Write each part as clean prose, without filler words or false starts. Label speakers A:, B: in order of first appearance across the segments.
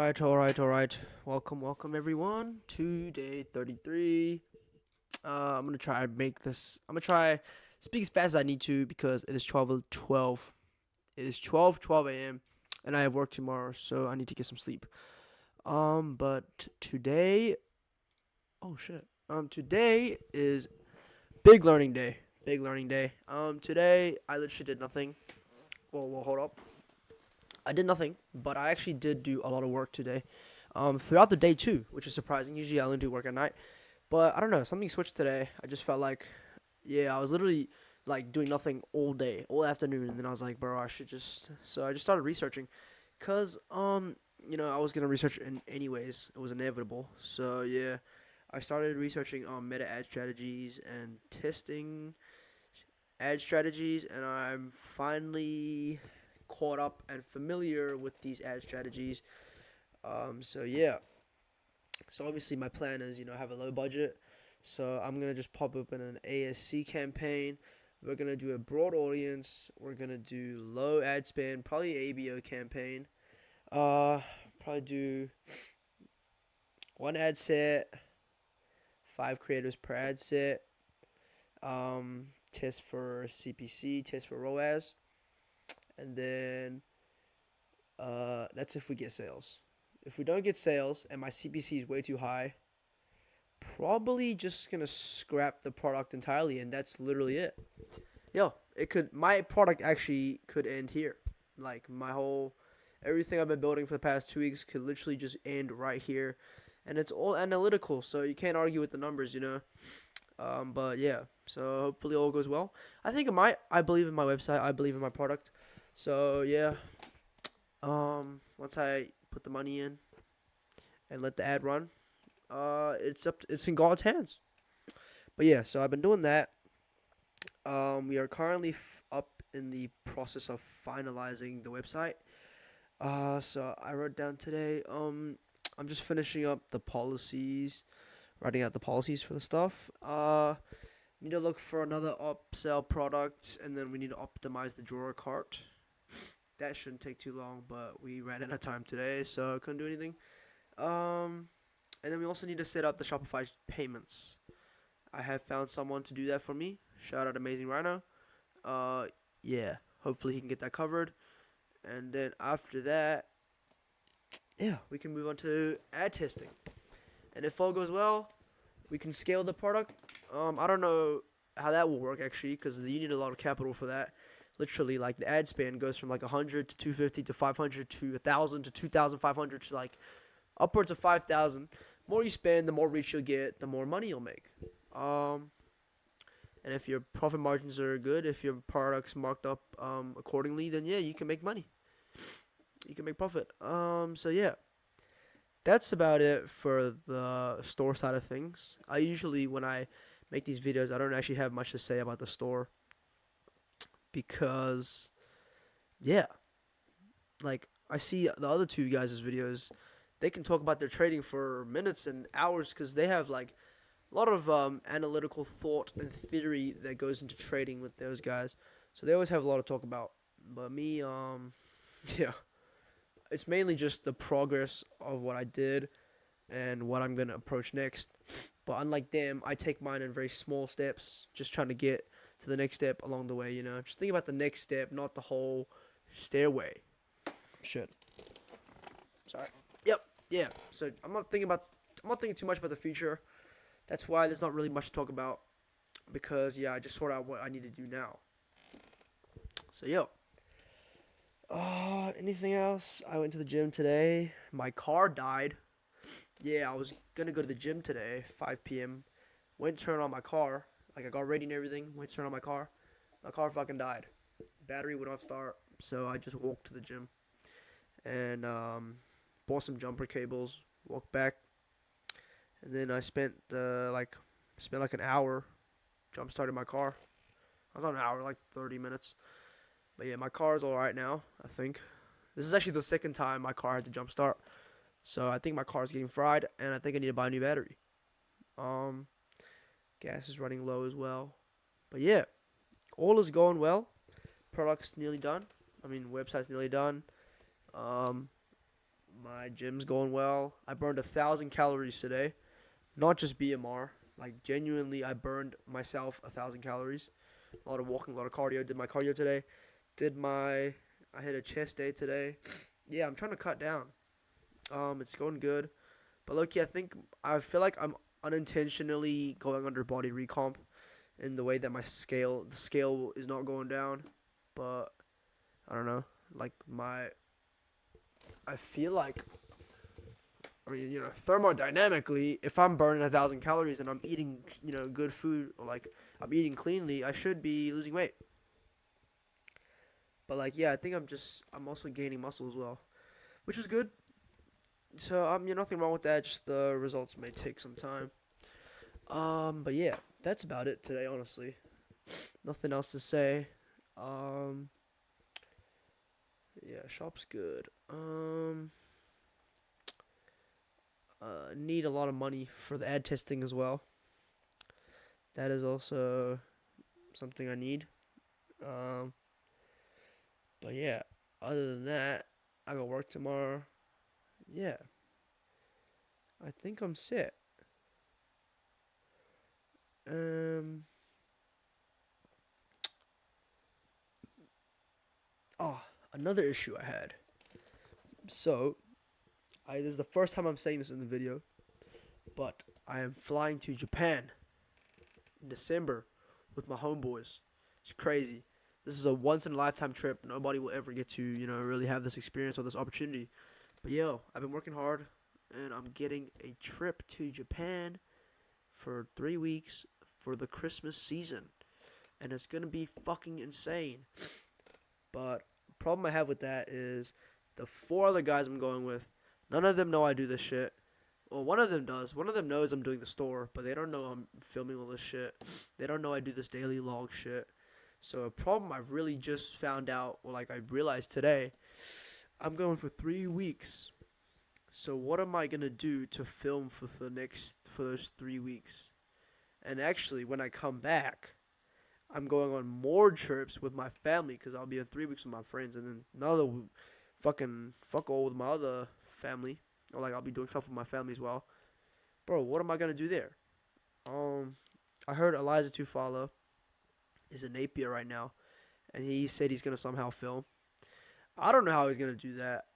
A: All right. Welcome everyone to day 33. I'm gonna try and make this. I'm gonna try speak as fast as I need to because it is 12:12. It is 12:12 a.m. and I have work tomorrow, so I need to get some sleep. But today, oh shit. Today is big learning day. Big learning day. Today I literally did nothing. Well, hold up. I did nothing, but I actually did do a lot of work today. Throughout the day too, which is surprising. Usually I only do work at night, but I don't know. Something switched today. I just felt like, yeah, I was literally like doing nothing all day, all afternoon, and then I was like, bro, I should just. So I just started researching, cause I was gonna research in anyways. It was inevitable. So yeah, I started researching meta ad strategies and testing ad strategies, and I'm finally caught up and familiar with these ad strategies. So yeah. So obviously my plan is have a low budget. So I'm gonna just pop up in an ASC campaign. We're gonna do a broad audience. We're gonna do low ad spend, probably ABO campaign. Uh, Probably do one ad set, 5 creators per ad set. Test for CPC, test for ROAS, and then that's if we get sales. If we don't get sales and my CPC is way too high, probably just gonna scrap the product entirely, and that's literally it. Yo, my product actually could end here. Like my whole everything I've been building for the past 2 weeks could literally just end right here, and it's all analytical, so you can't argue with the numbers. But yeah, so hopefully all goes well. I think it might. I believe in my website. I believe in my product. So yeah, once I put the money in and let the ad run, it's in God's hands. But yeah, so I've been doing that. We are currently up in the process of finalizing the website. So I wrote down today. I'm just finishing up the policies, writing out the policies for the stuff. Need to look for another upsell product, and then we need to optimize the drawer cart. That shouldn't take too long, but we ran out of time today, so couldn't do anything. And then we also need to set up the Shopify payments. I have found someone to do that for me. Shout out Amazing Rhino. Yeah, hopefully he can get that covered. And then after that, yeah, we can move on to ad testing. And if all goes well, we can scale the product. I don't know how that will work actually, because you need a lot of capital for that. Literally, like the ad spend goes from like 100 to 250 to 500 to 1,000 to 2,500 to like upwards of 5,000. More you spend, the more reach you'll get, the more money you'll make. And if your profit margins are good, if your product's marked up accordingly, then yeah, you can make money. You can make profit. So yeah, that's about it for the store side of things. I usually, when I make these videos, I don't actually have much to say about the store because, yeah, like I see the other two guys' videos, they can talk about their trading for minutes and hours because they have like a lot of analytical thought and theory that goes into trading with those guys. So they always have a lot to talk about. But me, yeah, it's mainly just the progress of what I did and what I'm gonna approach next. But unlike them, I take mine in very small steps, just trying to get to the next step along the way. Just think about the next step, not the whole stairway. Shit. Sorry. Yep. Yeah. So I'm not thinking too much about the future. That's why there's not really much to talk about because yeah, I just sort out what I need to do now. So yo. Anything else? I went to the gym today. My car died. Yeah, I was gonna go to the gym today, 5 p.m. Went to turn on my car. Like I got ready and everything. Went to turn on my car. My car fucking died. Battery would not start, so I just walked to the gym and bought some jumper cables. Walked back, and then I spent like an hour jump starting my car. I was on an hour, like 30 minutes. But yeah, my car is all right now. I think this is actually the second time my car had to jump start. So I think my car is getting fried, and I think I need to buy a new battery. Um, Gas is running low as well. But yeah, all is going well. Product's nearly done. I mean, website's nearly done. Um, My gym's going well. I burned 1,000 calories today, not just BMR. Like genuinely, I burned myself 1,000 calories. A lot of walking, a lot of cardio. Did my cardio today. I hit a chest day today. Yeah, I'm trying to cut down. It's going good, but look, I feel like I'm unintentionally going under body recomp in the way that the scale is not going down, but I don't know. Like I feel like, thermodynamically, if I'm burning 1,000 calories and I'm eating, good food, or like I'm eating cleanly, I should be losing weight. But like, yeah, I think I'm also gaining muscle as well, which is good. So nothing wrong with that. Just the results may take some time. But yeah, that's about it today. Honestly, nothing else to say. Yeah, shop's good. Need a lot of money for the ad testing as well. That is also something I need. But yeah, other than that, I got work tomorrow. Yeah, I think I'm set. Oh, another issue I had. So, this is the first time I'm saying this in the video, but I am flying to Japan in December with my homeboys. It's crazy. This is a once in a lifetime trip. Nobody will ever get to, really have this experience or this opportunity. But yo, I've been working hard, and I'm getting a trip to Japan for 3 weeks for the Christmas season. And it's gonna be fucking insane. But problem I have with that is the 4 other guys I'm going with, none of them know I do this shit. Well, one of them does. One of them knows I'm doing the store, but they don't know I'm filming all this shit. They don't know I do this daily log shit. So a problem I really just found out, or like I realized today, I'm going for 3 weeks. So what am I gonna do to film for those 3 weeks? And actually, when I come back, I'm going on more trips with my family because I'll be in 3 weeks with my friends, and then another fucking fuck all with my other family. Or like I'll be doing stuff with my family as well. Bro, what am I gonna do there? I heard Eliza Tufalo is in Napier right now, and he said he's gonna somehow film. I don't know how he's gonna do that.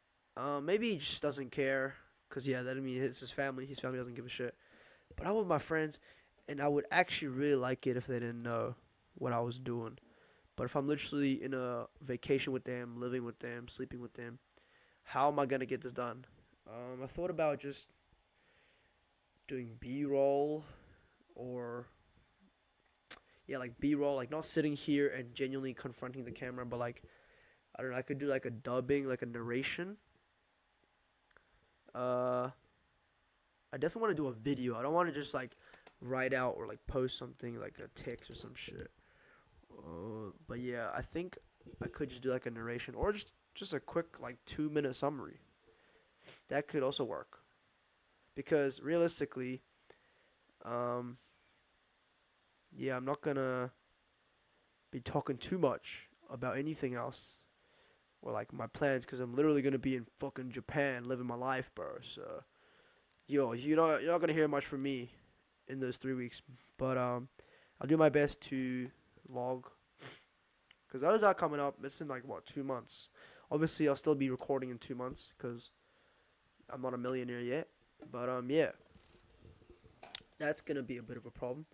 A: Maybe he just doesn't care, cause yeah, it's his family. His family doesn't give a shit. But I'm with my friends, and I would actually really like it if they didn't know what I was doing. But if I'm literally in a vacation with them, living with them, sleeping with them, how am I gonna get this done? I thought about just doing B-roll, or like B-roll, like not sitting here and genuinely confronting the camera, but like I don't know, I could do like a dubbing, like a narration. I definitely want to do a video. I don't want to just like write out or like post something like a text or some shit. But yeah, I think I could just do like a narration or just a quick like 2-minute summary. That could also work. Because realistically, I'm not gonna be talking too much about anything else or like my plans, because I'm literally gonna be in fucking Japan living my life, bro. So, you're not gonna hear much from me in those 3 weeks, but I'll do my best to log, because those are coming up. It's in like 2 months. Obviously, I'll still be recording in 2 months because I'm not a millionaire yet. But yeah, that's gonna be a bit of a problem,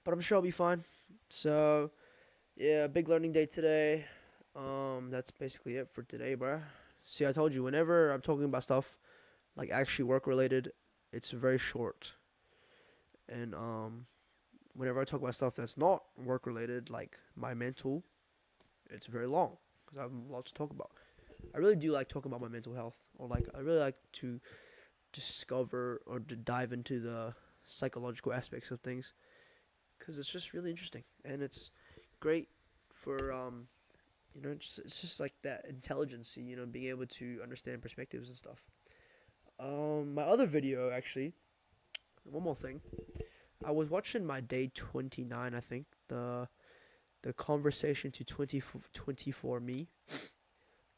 A: but I'm sure I'll be fine. So yeah, big learning day today. That's basically it for today, bro. See, I told you, whenever I'm talking about stuff like actually work related, it's very short. And whenever I talk about stuff that's not work related, like my mental, it's very long because I have a lot to talk about. I really do like talking about my mental health, or like I really like to discover or to dive into the psychological aspects of things, because it's just really interesting, and it's great for it's just like that intelligence, being able to understand perspectives and stuff. My other video, actually, one more thing. I was watching my day 29, I think, the conversation to 2024 me,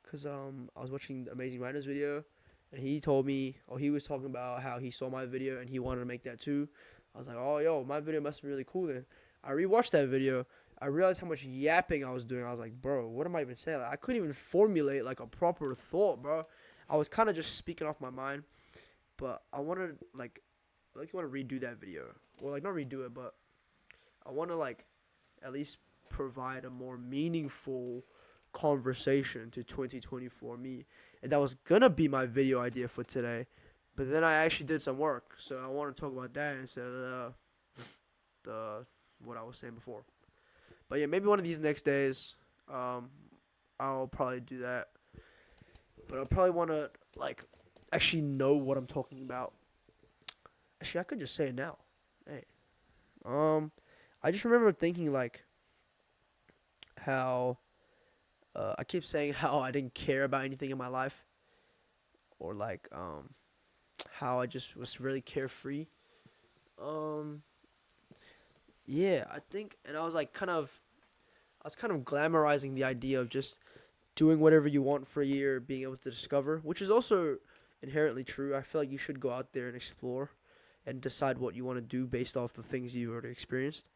A: because I was watching the Amazing Rhinos video, and he told me, or he was talking about how he saw my video and he wanted to make that too. I was like, oh, yo, my video must be really cool then. I rewatched that video. I realized how much yapping I was doing. I was like, bro, what am I even saying? Like, I couldn't even formulate like a proper thought, bro. I was kind of just speaking off my mind, but I wanted you want to redo that video, or like not redo it, but I want to like at least provide a more meaningful conversation to 2024 me, and that was gonna be my video idea for today, but then I actually did some work, so I want to talk about that instead of the what I was saying before. But yeah, maybe one of these next days, I'll probably do that. But I'll probably want to like actually know what I'm talking about. Actually, I could just say it now. Hey, I just remember thinking like how I keep saying how I didn't care about anything in my life, or like how I just was really carefree. Um, yeah, I think, and I was like I was kind of glamorizing the idea of just doing whatever you want for a year, being able to discover, which is also inherently true. I feel like you should go out there and explore and decide what you want to do based off the things you've already experienced.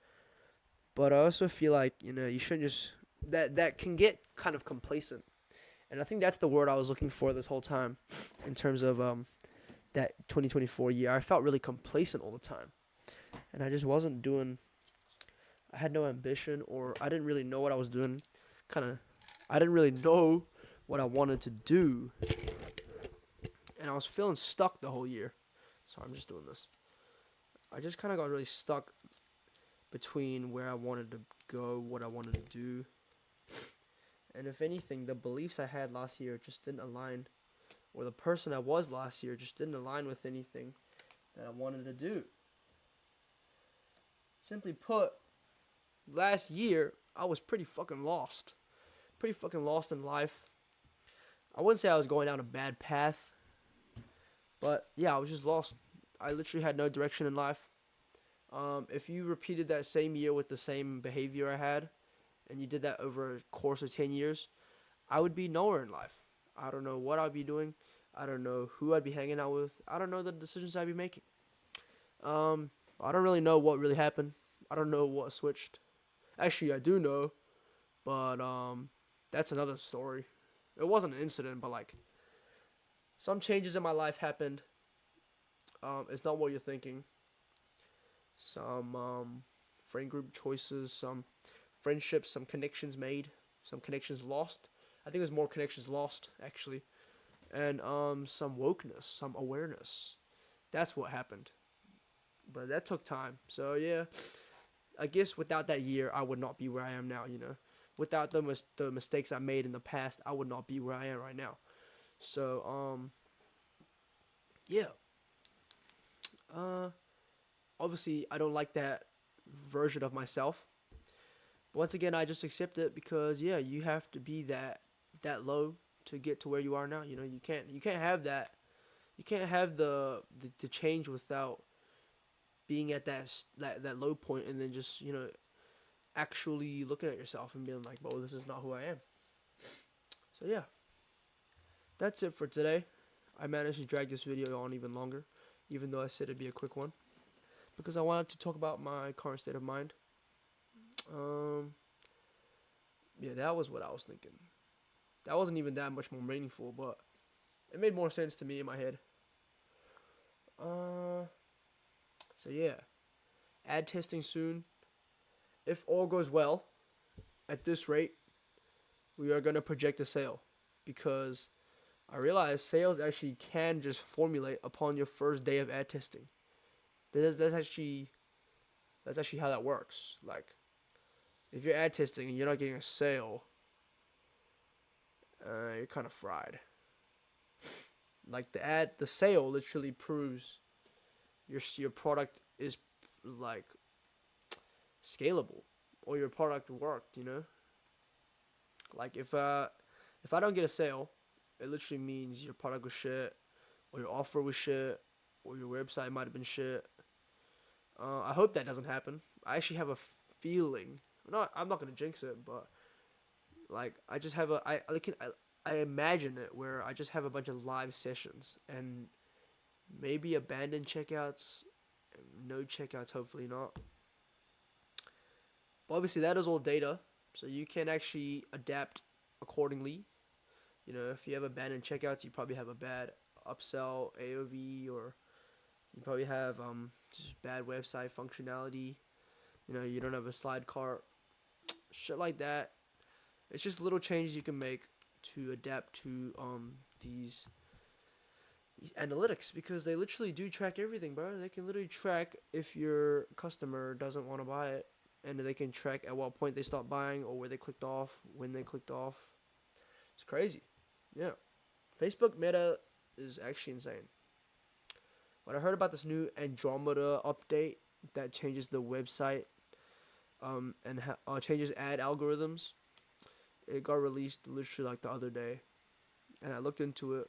A: But I also feel like, you shouldn't just that can get kind of complacent. And I think that's the word I was looking for this whole time in terms of that 2024 year. I felt really complacent all the time. And I just wasn't doing I had no ambition, or I didn't really know what I was doing. I didn't really know what I wanted to do. And I was feeling stuck the whole year. So I'm just doing this. I just kind of got really stuck between where I wanted to go, what I wanted to do. And if anything, the beliefs I had last year just didn't align, or the person I was last year just didn't align with anything that I wanted to do. Simply put, last year, I was pretty fucking lost. Pretty fucking lost in life. I wouldn't say I was going down a bad path, but yeah, I was just lost. I literally had no direction in life. If you repeated that same year with the same behavior I had, and you did that over a course of 10 years, I would be nowhere in life. I don't know what I'd be doing. I don't know who I'd be hanging out with. I don't know the decisions I'd be making. I don't really know what really happened. I don't know what switched. Actually, I do know, but that's another story. It wasn't an incident, but like some changes in my life happened. It's not what you're thinking. Some friend group choices, some friendships, some connections made, some connections lost. I think there's more connections lost actually, and some wokeness, some awareness. That's what happened, but that took time. So yeah, I guess without that year, I would not be where I am now. Without the mistakes I made in the past, I would not be where I am right now. So yeah. Obviously, I don't like that version of myself. But once again, I just accept it because yeah, you have to be that low to get to where you are now. You can't have that. You can't have the change without being at that low point, and then just actually looking at yourself and being like, "Well, this is not who I am." So yeah, that's it for today. I managed to drag this video on even longer, even though I said it'd be a quick one, because I wanted to talk about my current state of mind. Yeah, that was what I was thinking. That wasn't even that much more meaningful, but it made more sense to me in my head. So yeah, ad testing soon. If all goes well, at this rate, we are gonna project a sale, because I realize sales actually can just formulate upon your first day of ad testing. That's actually how that works. Like, if you're ad testing and you're not getting a sale, you're kind of fried. Like the sale literally proves your product is like scalable, or your product worked. Like if I don't get a sale, it literally means your product was shit, or your offer was shit, or your website might have been shit. I hope that doesn't happen. I actually have a feeling. I'm not gonna jinx it, but like I just have I imagine it where I just have a bunch of live sessions and maybe abandoned checkouts, no checkouts, hopefully not. But obviously, that is all data, so you can actually adapt accordingly. You know, if you have abandoned checkouts, you probably have a bad upsell AOV, or you probably have just bad website functionality. You know, you don't have a slide cart, shit like that. It's just little changes you can make to adapt to these analytics, because they literally do track everything, bro. They can literally track if your customer doesn't want to buy it, and they can track at what point they stopped buying or where they clicked off, when they clicked off. It's crazy. Yeah. Facebook Meta is actually insane. When I heard about this new Andromeda update that changes the website and changes ad algorithms, it got released literally like the other day, and I looked into it.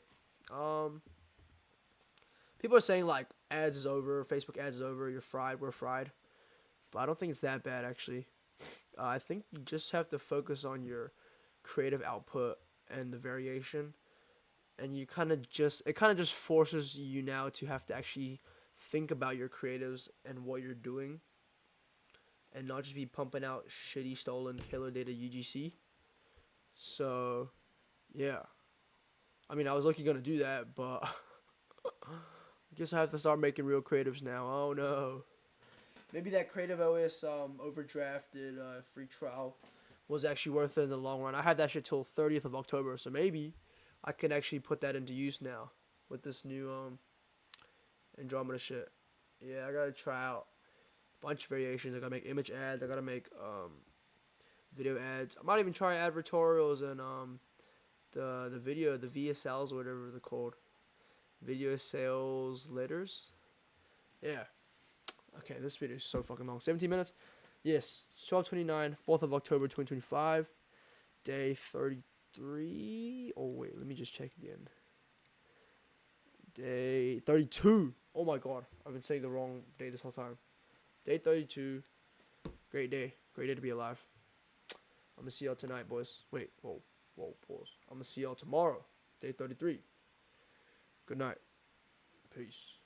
A: People are saying like ads is over, Facebook ads is over, you're fried, we're fried, but I don't think it's that bad actually. I think you just have to focus on your creative output and the variation, and you kind of just it kind of just forces you now to have to actually think about your creatives and what you're doing, and not just be pumping out shitty stolen killer data UGC. So yeah, I mean I was lucky gonna do that, but I guess I have to start making real creatives now. Oh no. Maybe that Creative OS overdrafted free trial was actually worth it in the long run. I had that shit till 30th of October, so maybe I can actually put that into use now with this new Andromeda shit. Yeah, I gotta try out a bunch of variations. I gotta make image ads. I gotta make video ads. I might even try advertorials and the video, the VSLs or whatever they're called, video sales letters. Yeah. Okay, this video is so fucking long. 17 minutes. Yes, 12:29, 4th of October 2025, day 33. Oh wait, let me just check again. Day 32. Oh my god, I've been saying the wrong day this whole time. Day 32. Great day. Great day to be alive. I'm gonna see y'all tonight, boys. Wait, whoa, pause. I'm gonna see y'all tomorrow. Day 33. Good night. Peace.